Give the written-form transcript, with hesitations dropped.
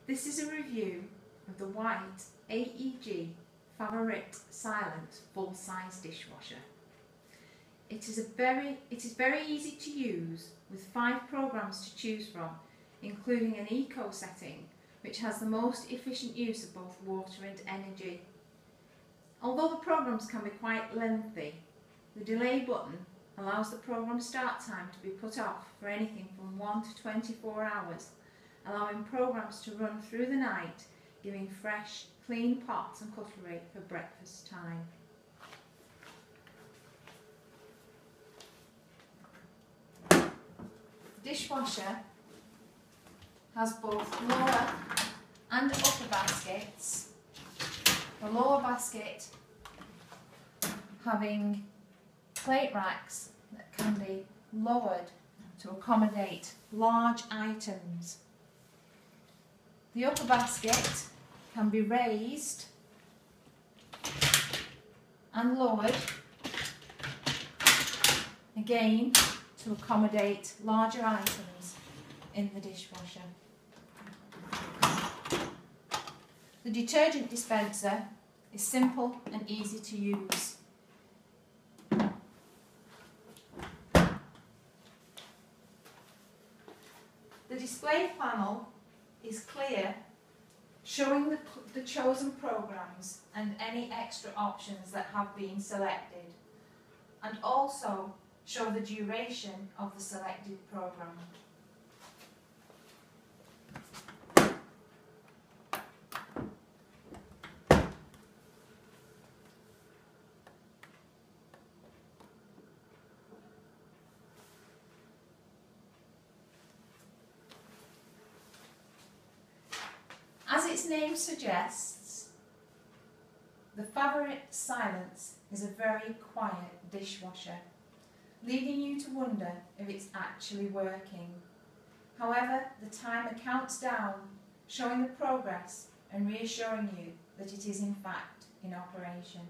This is a review of the white AEG Favorit silent full-size dishwasher. It is very easy to use with 5 programs to choose from, including an eco setting which has the most efficient use of both water and energy. Although the programs can be quite lengthy, the delay button allows the program start time to be put off for anything from 1 to 24 hours, allowing programs to run through the night, giving fresh, clean pots and cutlery for breakfast time. The dishwasher has both lower and upper baskets. The lower basket having plate racks that can be lowered to accommodate large items. The upper basket can be raised and lowered, again to accommodate larger items in the dishwasher. The detergent dispenser is simple and easy to use. The display panel is clear, showing the chosen programs and any extra options that have been selected, and also show the duration of the selected program. As its name suggests, the Favorit Silence is a very quiet dishwasher, leading you to wonder if it's actually working. However, the timer counts down, showing the progress and reassuring you that it is in fact in operation.